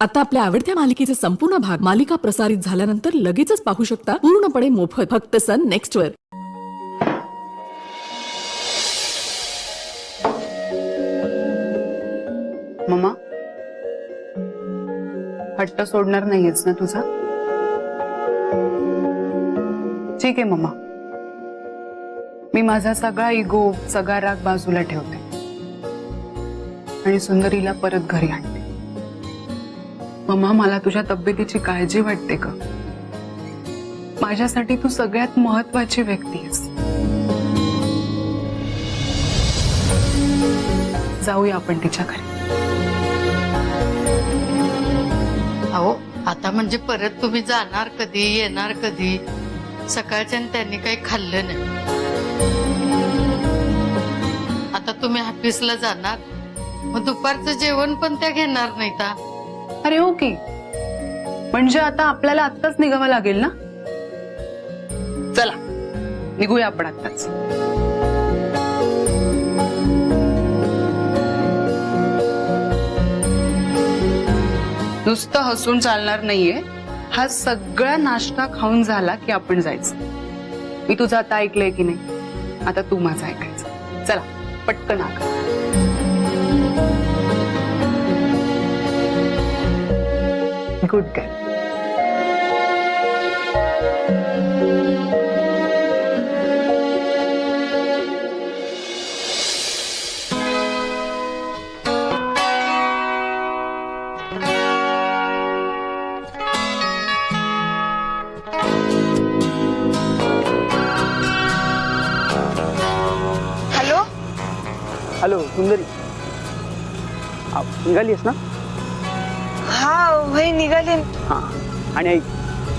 आता आपल्या आवडत्या मालिकेचे संपूर्ण भाग मालिका प्रसारित झाल्यानंतर लगेचच पाहू शकता पूर्णपणे मोफत फक्त सन नेक्स्ट वर। मम्मा, हट्ट सोडणार नाहीयेस ना तुझा? ठीक आहे मम्मा, मी माझा सगळा इगो सगळा राग बाजूला ठेवते आणि सुंदरीला परत घरी आणते। मम्मा, मला तुझ्या तब्येतीची काळजी वाटते का? माझ्यासाठी तू सगळ्यात महत्वाची व्यक्ती आहेस। जाऊया आपण तिच्या घरी। अहो, आता म्हणजे परत तुम्ही जाणार कधी, येणार कधी? सकाळच्या त्यांनी काही खाल्लं नाही। आता तुम्ही ऑफिसला जाणार, मग दुपारचं जेवण पण त्या घेणार नाही का? अरे हो की, म्हणजे आता आपल्याला आत्ताच निघावं लागेल ना? चला निघूया आपण आत्ताच। नुसतं हसून चालणार नाहीये, हा सगळा नाश्ता खाऊन झाला की आपण जायचं। मी तुझं आता ऐकलंय की नाही, आता तू माझं ऐकायचं। चला पटकन आग। Good girl. हॅलो हॅलो सुंदरी, निघालीस ना? हा वय निघाले। हां, आणि ऐक,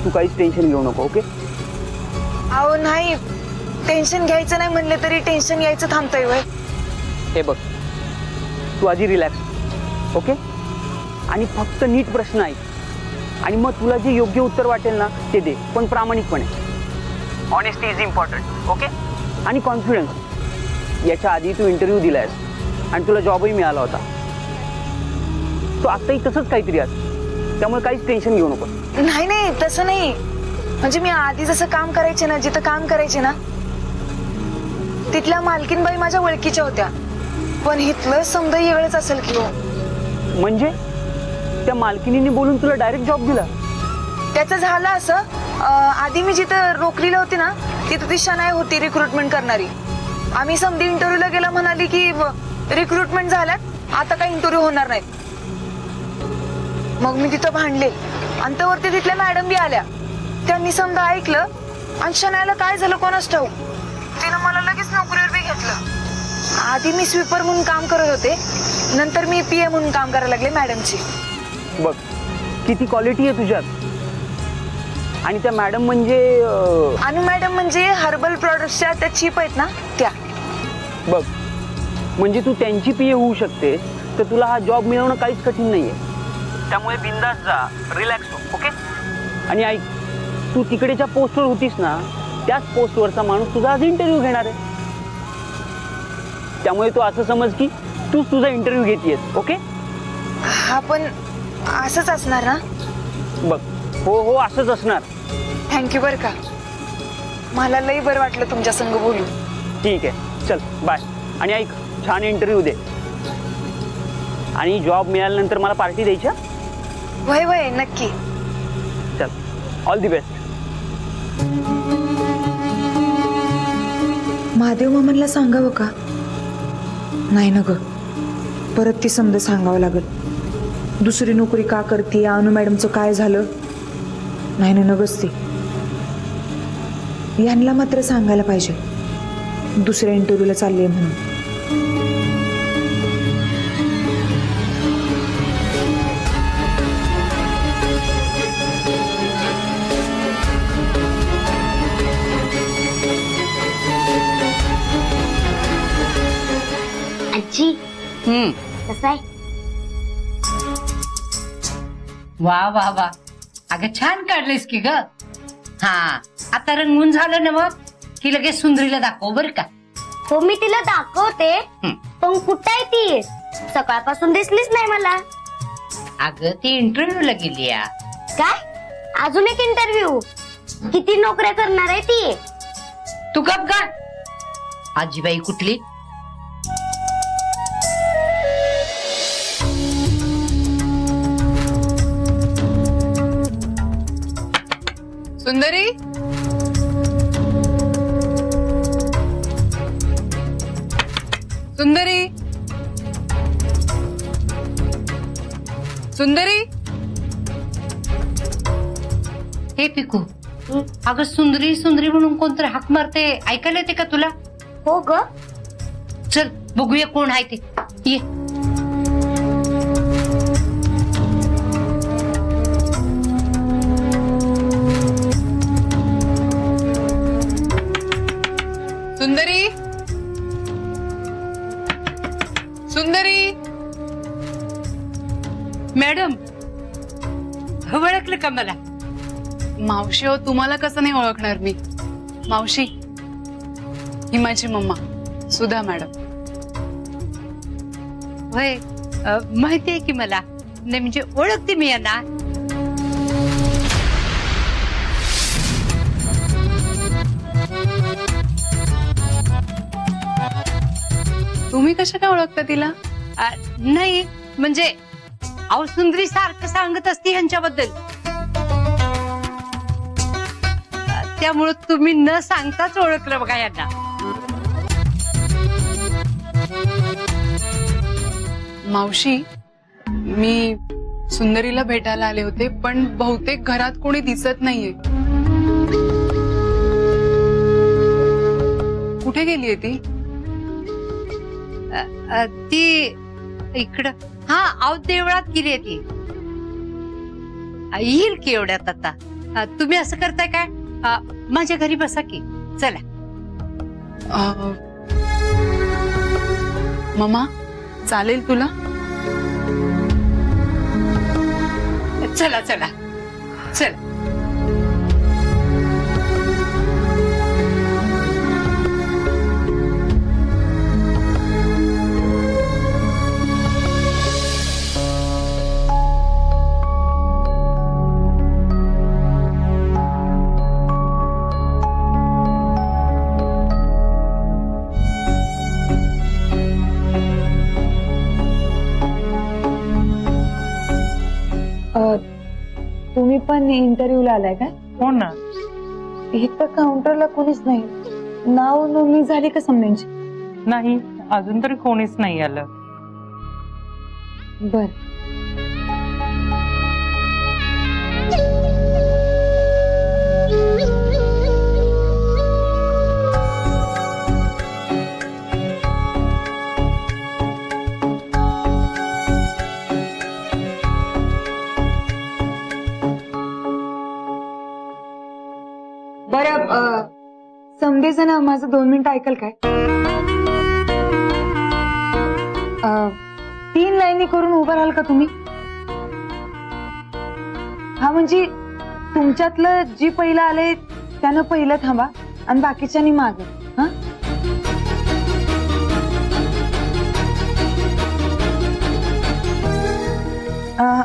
तू काहीच टेन्शन घेऊ नको, ओके? अहो नाही, टेन्शन घ्यायचं नाही म्हणले तरी टेन्शन यायचं थांबतंय वय। हे बघ, तू आधी रिलॅक्स, ओके? आणि फक्त नीट प्रश्न ऐक आणि मग तुला जे योग्य उत्तर वाटेल ना ते दे, पण प्रामाणिकपणे। Honesty is important, okay? आणि कॉन्फिडन्स। याच्या आधी तू इंटरव्ह्यू दिलायस आणि तुला जॉबही मिळाला होता, तो आत्ताही तसंच काहीतरी आहे, त्यामुळे काहीच टेन्शन घेऊ नको। नाही नाही तसं नाही, म्हणजे मी आधी जसं काम करायचे ना, जिथं काम करायचे ना, तिथल्या मालकीनबाई माझ्या ओळखीच्या होत्या, पण इथलं समजा वेगळंच असेल की हो। म्हणजे त्या मालकिनीने बोलून तुला डायरेक्ट जॉब दिला? त्याचं झालं असं, आधी मी जिथं नोकरीला होती ना तिथं ती शनाय होती रिक्रुटमेंट करणारी। आम्ही समधी इंटरव्ह्यूला गेला, म्हणाली की रिक्रुटमेंट झाल्यात, आता काही इंटरव्ह्यू होणार नाहीत। मग मी तिथं भांडले आणि त्यावरती तिथल्या मॅडम बी आल्या, त्यांनी समजा ऐकलं आणि शनायला काय झालं कोणाच ठाऊक, तिनं मला लगेच नोकरीवर बी घेतलं। आधी मी स्वीपर म्हणून काम करत होते, नंतर मी पीए म्हणून काम करायला लागले मॅडमची। बघ किती क्वालिटी आहे तुझ्यात। आणि त्या मॅडम म्हणजे अनु मॅडम म्हणजे हर्बल प्रोडक्ट्सच्या त्या चीप आहेत ना त्या। बघ, म्हणजे तू त्यांची पीए होऊ शकते, तर तुला हा जॉब मिळवणं काहीच कठीण नाहीये। त्यामुळे बिंदास जा, रिलॅक्स हो, ओके? आणि ऐक, तू तिकडेच्या पोस्टवर होतीस ना, त्याच पोस्टवरचा माणूस तुझा आज इंटरव्ह्यू घेणार आहे, त्यामुळे तू असं समज की तूच तुझा इंटरव्ह्यू घेतेयस, ओके? हा पण असंच असणार ना? बघ, हो हो असंच असणार। थँक्यू बरं का, मला लई बरं वाटलं तुमच्या संग बोलून। ठीक आहे, चल बाय। आणि ऐक, छान इंटरव्ह्यू दे आणि जॉब मिळाल्यानंतर मला पार्टी द्यायची हा? वय वय नक्की। चल, ऑल दी बेस्ट। महादेव मामांना सांगावं का? नाही ना ग, परत ती समजा सांगावं लागल। दुसरी नोकरी का करते, अनु मॅडमचं काय झालं? नाही ना नगच ती, यांना मात्र सांगायला पाहिजे दुसऱ्या इंटरव्ह्यूला चालले म्हणून। आजी कसं आहे? वा वा वा, अगं छान काढलेस की ग। हा, आता रंगून झालं ना, मग की लगेच सुंदरीला दाखव बर का? हो मी तिला दाखवते, पण कुठे आहे ती? सकाळपासून दिसलीच नाही मला। अगं ती इंटरव्ह्यूला गेली या. काय अजून एक इंटरव्ह्यू? किती नोकऱ्या करणार आहे ती? तू गप गा. आजीबाई कुठली? सुंदरी, सुंदरी, सुंदरी. हे पिकू, अगं सुंदरी सुंदरी म्हणून कोणतरी हाक मारते, ऐकायला येते का तुला? हो ग. चल बघूया कोण आहे ते. ये. सुंदरी, सुंदरी. मॅडम ओळखलं का मला? मावशी हो, तुम्हाला कसं नाही ओळखणार मी? मावशी, ही माझी मम्मा सुधा मॅडम. होय, माहितीये की मला. नाही म्हणजे ओळखते मी यांना. तुम्ही कशा काय ओळखता तिला? नाही म्हणजे अहो सुंदरी सारखं सांगत असते ह्यांच्याबद्दल, त्यामुळे तुम्ही न सांगताच ओळखलं बघा यांना. मावशी, मी सुंदरीला भेटायला आले होते, पण बहुतेक घरात कोणी दिसत नाहीये. कुठे गेलीये ती? ती इकडं, हा अहो देवळात गेली ती. येईल की एवढ्यात आता. तुम्ही असं करताय काय? माझ्या घरी बसा की. चला. मम्मा, चालेल तुला? चला चला चल. तुम्ही पण इंटरव्ह्यूला आलाय काय? हो ना. इथं काउंटरला कोणीच नाही. नाव नोंदणी झाली का समजायची? नाही, अजून तरी कोणीच नाही आलं. बर. बरं, समजे जण माझं 2 मिनिटं ऐकल काय? 3 लाईनी करून उभं राहाल का तुम्ही? हा म्हणजे तुमच्यातलं जी पहिलं आले त्यानं पहिलं थांबा आणि बाकीच्यांनी मागे. हा,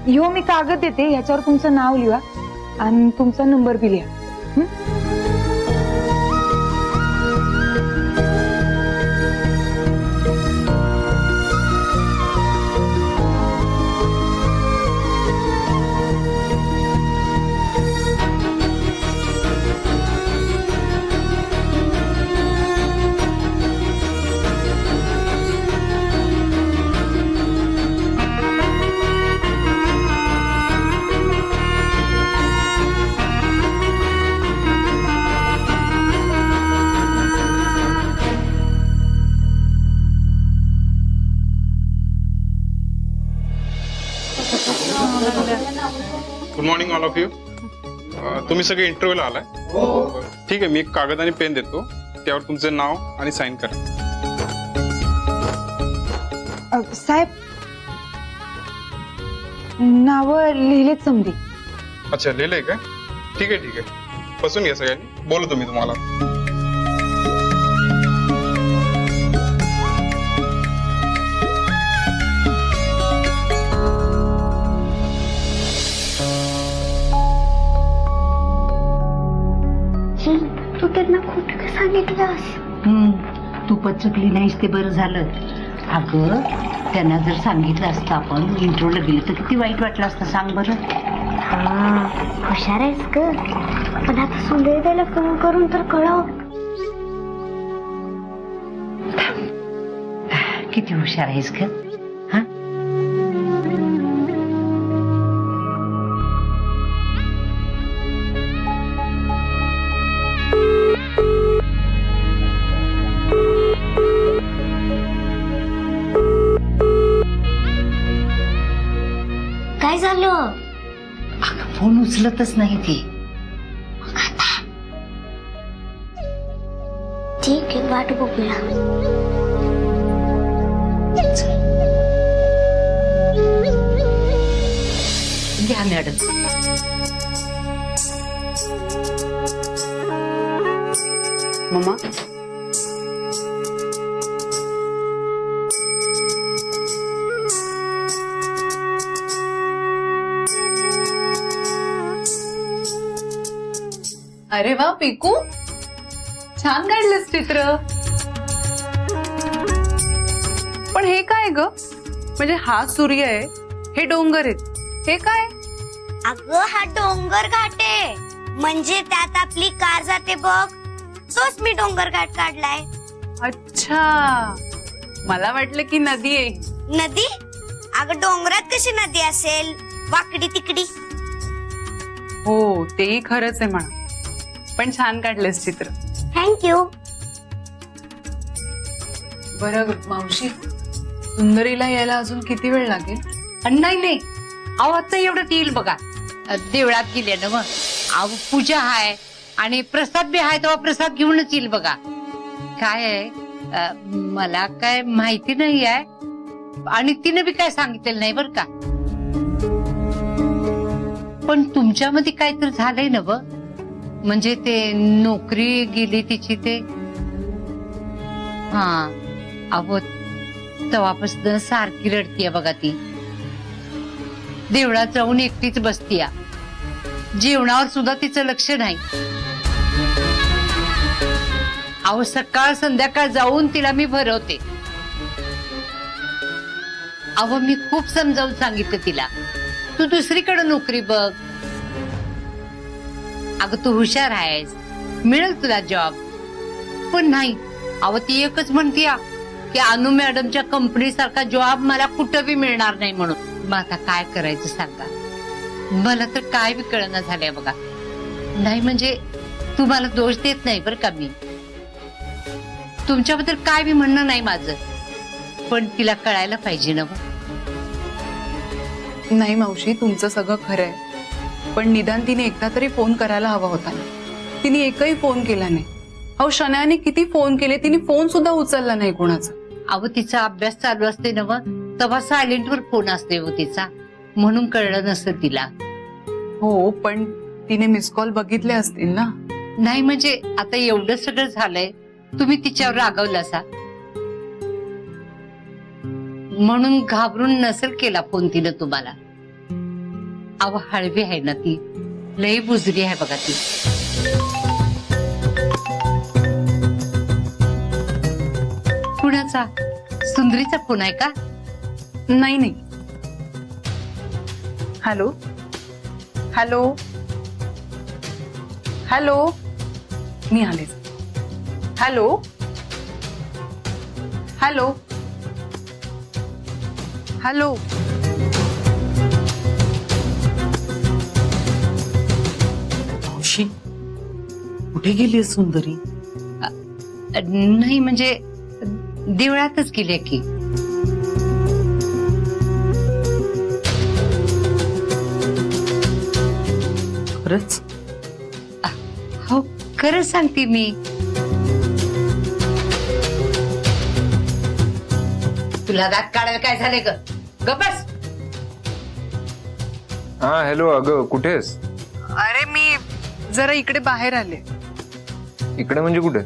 ह्यो मी कागद देते, ह्याच्यावर तुमचं नाव लिहा आणि तुमचा नंबर बी लिहा. Good morning all of you. तुम्ही सगळे इंटरव्ह्यूला आलाय? ठीक आहे, मी एक कागद आणि पेन देतो, त्यावर तुमचं नाव आणि साईन करा. साहेब, नाव लिहिलेच समधी. अच्छा, लिहिलंय काय? ठीक आहे ठीक आहे, बसून घ्या सगळ्यांनी, बोलतो मी तुम्हाला. सांगितलंस? तू पचकली नाहीस ते बरं झालं. अगं त्यांना जर सांगितलं असतं आपण इंट्रोला गेलो तर किती वाईट वाटलं असतं सांग बरं. हा, हुशार आहेस ग. पण आता सुंदरतेला फोन करून तर कळव. किती हुशार आहेस ग. हा काय झालं? अगं फोन उचलतच नाही ती. ठीक आहे, वाट बघूया. घ्या मॅडम. मम्मा अरे वा पिकू, छान काढलंस चित्र. पण हे काय ग? म्हणजे हा सूर्य आहे, हे डोंगर आहेत, हे काय? अगं हा डोंगर घाट आहे. म्हणजे त्यात आपली कार जाते बघ, तोच मी डोंगर घाट काढलाय. अच्छा, मला वाटलं की नदी आहे. नदी? अगं डोंगरात कशी नदी असेल, वाकडी तिकडी. हो तेही खरंच आहे म्हणा. पण छान काढलंस चित्र. थँक्यू. बरं मावशी, सुंदरीला यायला अजून किती वेळ लागेल? नाही नाही, अहो आता एवढं येईल बघा. देवळात गेले ना मग. अहो पूजा आहे आणि प्रसाद बी आहे, तेव्हा प्रसाद घेऊनच येईल बघा. काय आहे, मला काय माहिती नाही आहे आणि तिने बी काय सांगितलेलं नाही बर का. पण तुमच्यामध्ये काहीतरी झालंय ना ब, म्हणजे ते नोकरी गेली तिची ते. हा अहो तेव्हापासून सारखी रडतीये बघा ती. देवळात जाऊन एकटीच बसतीया. जेवणावर सुद्धा तिचं लक्ष नाही. अहो सकाळ संध्याकाळ जाऊन तिला मी भरवते. अहो मी खूप समजावून सांगितलं तिला, तू दुसरीकडे नोकरी बघ. अगं तू हुशार आहेस, मिळेल तुला जॉब. पण नाही, अहो ती एकच म्हणतीया की अनु मॅडमच्या कंपनी सारखा जॉब मला कुठं बी मिळणार नाही म्हणून. मग आता काय करायचं सांगा. मला तर काय बी कळना झालंय बघा. नाही म्हणजे तुम्हाला दोष देत नाही बरं का मी, तुमच्याबद्दल काय बी म्हणणं नाही माझं. पण तिला कळायला पाहिजे ना. नाही मावशी, तुमचं सगळं खरंय. पण निदान तिने एकदा तरी फोन करायला हवा होता ना. तिने एकही फोन केला नाही. अहो शनायाने किती फोन केले, तिने फोन सुद्धा उचलला नाही कोणाचा. अहो तिचा अभ्यास चालू असते ना मग, तेव्हा सायलेंट वर फोन असते हो तिचा, म्हणून कळलं नसतं तिला. हो पण तिने मिस कॉल बघितले असतील ना. नाही म्हणजे आता एवढं सगळं झालंय, तुम्ही तिच्यावर रागवलासा म्हणून घाबरून नसेल केला फोन तिनं तुम्हाला. अहो हळवी आहे ना ती, लई बुजरी आहे बघा ती. कुणाचा? सुंदरीचा फोन आहे का? नाही नाही. हॅलो हॅलो हॅलो, मी आलेच. Hello hello hello. मावशी कुठे गेली सुंदरी? नाही म्हणजे देवळातच गेले की. खरंच? हो खरंच सांगते मी. तुला दात काढायला काय झाले ग? गप्पस. हा हॅलो, अगं कुठेस? अरे मी जरा इकडे बाहेर आले. इकडे म्हणजे कुठे?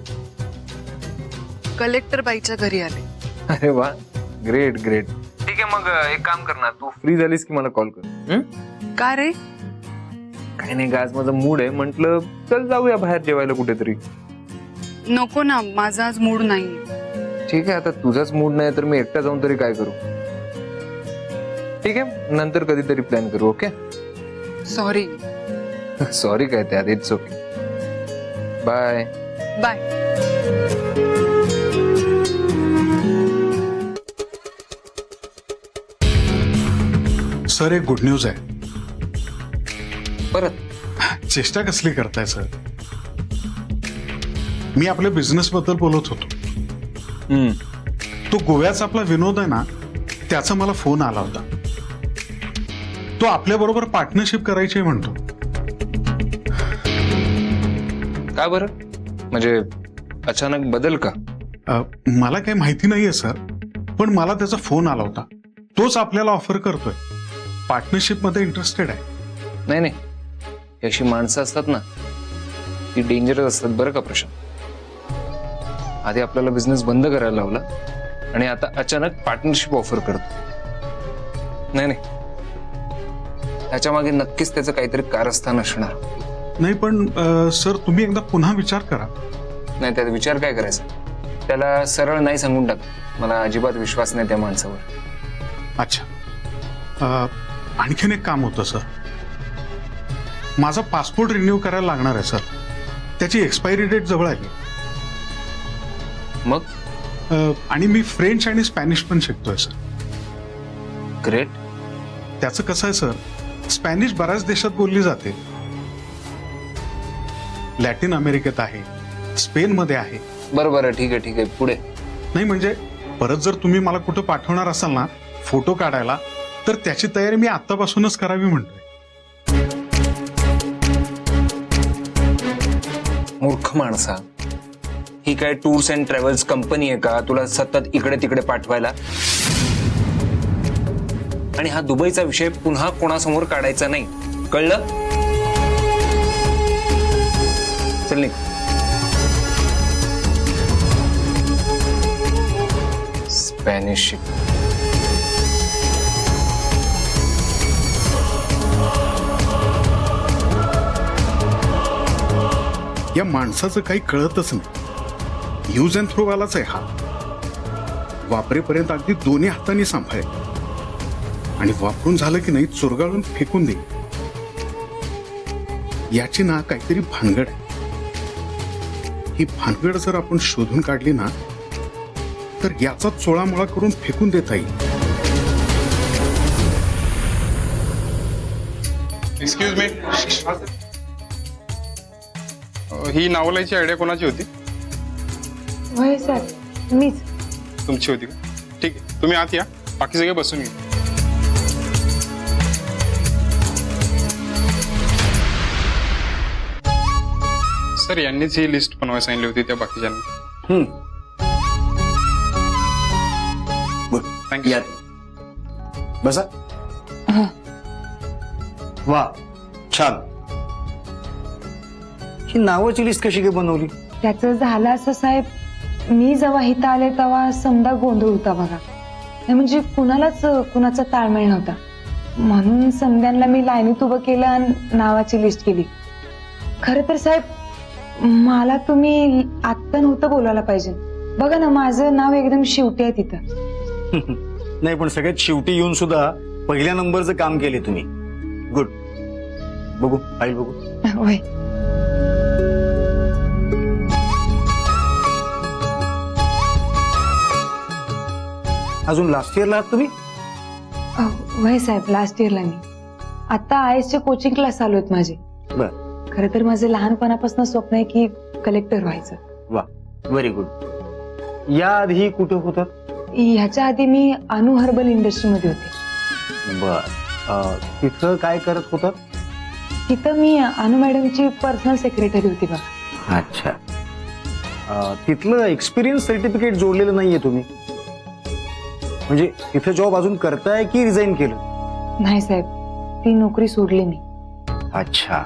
कलेक्टर बाईच्या घरी आले. अरे वा, ग्रेट ग्रेट. ठीक आहे मग एक काम कर ना, तू फ्री झालीस की मला कॉल कर. का रे? काही नाही, आज माझा मूड आहे, म्हंटल चल जाऊया बाहेर जेवायला कुठेतरी. नको ना, माझा आज मूड नाही. ठीक आहे, आता तुझाच मूड नाही तर मी एकटा जाऊन तरी काय करू. ठीक आहे, नंतर कधीतरी प्लॅन करू. ओके. सॉरी. सॉरी काय त्यात, it's okay. Bye. Bye. Sir, एक गुड न्यूज आहे. परत चेष्टा कसली करताय सर? मी आपल्या बिझनेस बद्दल बोलत होतो. तो गोव्याचा आपला विनोद आहे ना, त्याचा मला फोन आला होता. तो आपल्या बरोबर पार्टनरशिप करायची म्हणतो. का बरं, म्हणजे अचानक बदल का? मला काही माहिती नाहीये सर, पण मला त्याचा फोन आला होता. तोच आपल्याला ऑफर करतोय, पार्टनरशिप मध्ये इंटरेस्टेड आहे. नाही नाही, ही अशी माणसं असतात ना, ती डेंजरस असतात बरं का प्रशांत. आधी आपल्याला बिझनेस बंद करायला लावला आणि आता अचानक पार्टनरशिप ऑफर करतो. नाही नाही, त्याच्या मागे नक्कीच त्याचं काहीतरी कारस्थान असणार. नाही पण सर, तुम्ही एकदा पुन्हा विचार करा. नाही, त्याचा विचार काय करायचा, त्याला सरळ नाही सांगून टाक. मला अजिबात विश्वास नाही त्या माणसावर. अच्छा, आणखीन एक काम होतं सर. माझा पासपोर्ट रिन्यू करायला लागणार आहे सर. त्याची एक्सपायरी डेट जवळ आली. मग आणि मी फ्रेंच आणि स्पॅनिश पण शिकतोय सर. ग्रेट. त्याचं कसं आहे सर, स्पॅनिश बऱ्याच देशात बोलली जाते. लॅटिन अमेरिकेत आहे, स्पेनमध्ये आहे. बरं ठीक आहे ठीक आहे, पुढे. नाही म्हणजे परत जर तुम्ही मला कुठं पाठवणार असाल ना फोटो काढायला, तर त्याची तयारी मी आतापासूनच करावी म्हणतोय. मूर्ख माणसा, ही काय टूर्स अँड ट्रॅव्हल्स कंपनी आहे का तुला सतत इकडे तिकडे पाठवायला? आणि हा दुबईचा विषय पुन्हा कोणासमोर काढायचा नाही, कळलं? चल निघ. Spanish ship. या माणसाचं काही कळतच नाही. यूज अँड थ्रो वालाच आहे हा. वापरेपर्यंत अगदी दोन्ही हातांनी सांभाळेल आणि वापरून झालं की नाही चुरगाळून फेकून देईल. याची ना काहीतरी भानगड आहे. ही भानगड जर आपण शोधून काढली ना, तर याचा चोळामोळा करून फेकून देता येईल. एक्सक्यूज मी, ही नावलाची आयडिया कोणाची होती? होय सर, मीच. तुमची होती का? ठीक आहे, तुम्ही आत या, बाकी सगळे बसून घ्या. सर, यांनीच ही लिस्ट बनवायला सांगितली होती त्या बाकीच्यांना. थँक्यू. बसा. वा, छान. ही नावाची लिस्ट कशी काय बनवली? त्याचं झालं असं साहेब, मी जेव्हा इथं आले तेव्हा समजा गोंधळ होता बघा. नाही म्हणजे कुणाचा ताळमेळ नव्हता, म्हणून समद्यांना मी लाईनीत उभं केलं आणि नावाची लिस्ट केली. खरं तर साहेब, मला तुम्ही आत्ता नव्हतं बोलायला पाहिजे. बघा ना, माझं नाव एकदम शेवटी आहे तिथं. नाही पण सगळ्यात शेवटी येऊन सुद्धा पहिल्या नंबरचं काम केले तुम्ही. गुड. बघू फाईल बघू. होय. अजून लास्ट इयरला आहात तुम्ही? होय साहेब, लास्ट इयरला मी. आता आयएसचे कोचिंग क्लास चालू आहेत माझे. बर. खरं तर माझं लहानपणापासून स्वप्न आहे की कलेक्टर व्हायचं. वा, व्हेरी गुड. याआधी कुठे होतात? ह्याच्या आधी मी अनु हर्बल इंडस्ट्रीमध्ये होते. बर. तिथं काय करत होतात? तिथं मी अनु मॅडमची पर्सनल सेक्रेटरी होती बघा. अच्छा. तिथलं एक्सपिरियन्स सर्टिफिकेट जोडलेलं नाहीये तुम्ही? म्हणजे तिथं जॉब अजून करताय की रिझाईन केलं? नाही साहेब, ती नोकरी सोडली मी. अच्छा,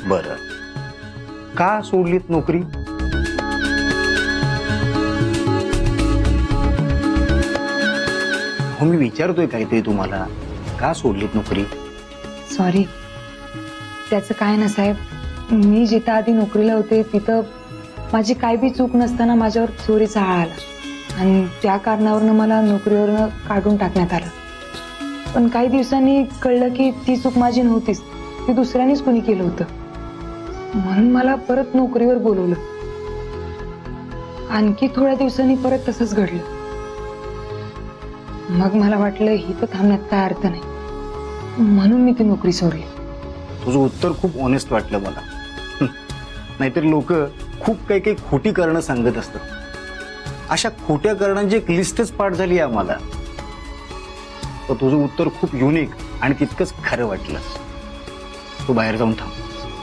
बरं. का सोडलीत नोकरी? हो, मी विचारतोय काहीतरी तुम्हाला, का सोडलीत नोकरी? सॉरी, त्याचं काय ना साहेब, मी जिथं आधी नोकरीला होते तिथं माझी काय बी चूक नसताना माझ्यावर चोरीचा आळ आला आणि त्या कारणावरनं मला नोकरीवरनं काढून टाकण्यात आलं. पण काही दिवसांनी कळलं की ती चूक माझी नव्हतीच, ती दुसऱ्यानेच कुणी केलं होतं. म्हणून मला परत नोकरीवर बोलवलं. आणखी थोड्या दिवसांनी परत तसंच घडलं. मग मला वाटलं ही तर थांबण्यात काय अर्थ नाही, म्हणून मी ती नोकरी सोडली. तुझं उत्तर खूप ऑनेस्ट वाटलं मला. नाहीतर लोक खूप काही काही खोटी कारणं सांगत असतात. अशा खोट्या कारणांची एक लिस्टच पाठ झाली आहे आम्हाला. तर तुझं उत्तर खूप युनिक आणि तितकंच खरं वाटलं. तू बाहेर जाऊन थांब.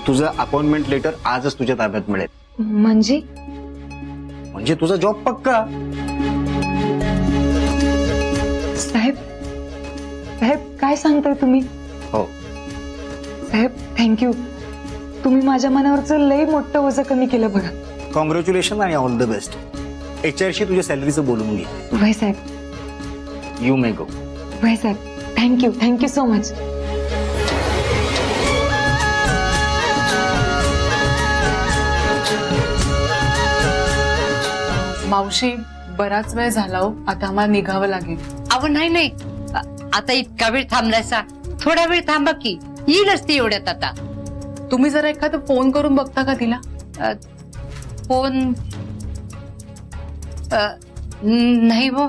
तुझं अपॉइंटमेंट लेटर आजच तुझ्या ताब्यात मिळेल. म्हणजे तुझा जॉब पक्का. साहेब साहेब काय सांगताय तुम्ही? हो. साहेब थँक्यू. तुम्ही माझ्या मनावरचं लई मोठं ओझं कमी केलं बघा. कॉंग्रॅच्युलेशन आणि ऑल द बेस्ट. HR शी तुझ्या सॅलरीचं बोलून घे. वय साहेब. यू मे गो. वय साहेब. Thank you so much. मावशी बराच वेळ झाला हो, आता आम्हाला निघावं लागेल. अहो नाही आता इतका वेळ थांबलायसा, थोडा वेळ थांबा की, येईलच ती एवढ्यात आता. तुम्ही जरा एखादा फोन करून बघता का तिला? फोन नाही हो,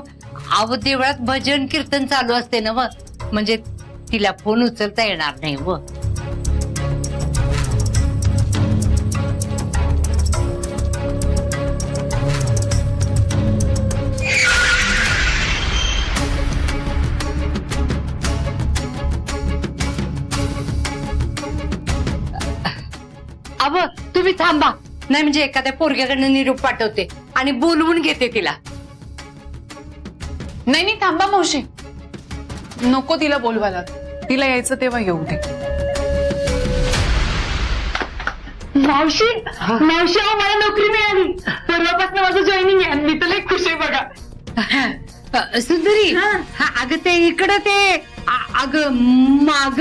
अहो देवळात भजन कीर्तन चालू असते ना व, म्हणजे तिला फोन उचलता येणार नाही व. अहो तुम्ही थांबा, नाही म्हणजे एखाद्या पोरग्याकडनं निरोप पाठवते आणि बोलवून घेते तिला. नाही थांबा मावशी, नको तिला बोलवायला. तिला यायचं तेव्हा येऊ दे. मावशी मला नोकरी मिळाली. परवापासून माझं जॉईनिंग आहे. मी तर लई खुश आहे बघा. सुंदरी अगं ते इकडं ते अगं माग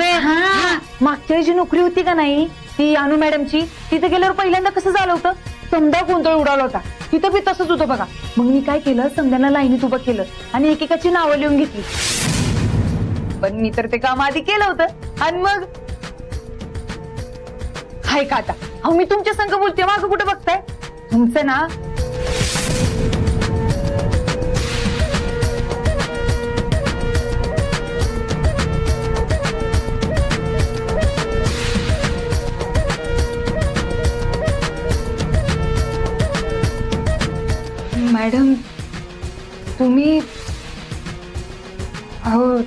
मागच्या जी नोकरी होती का नाही ती अनु मॅडमची, तिथे गेल्यावर पहिल्यांदा कसं झालं होतं, समजा गोंधळ उडाला होता. तिथं बी तसंच होतं बघा. मग मी काय केलं, समजांना लाईनीत उभं केलं आणि एकेकाची नावं लिहून घेतली. पण मी तर ते काम आधी केलं होतं आणि मग हाय का आता. अहो मी तुमच्या संग बोलते, मागं कुठं बघताय तुमचं ना. मॅडम तुम्ही अहो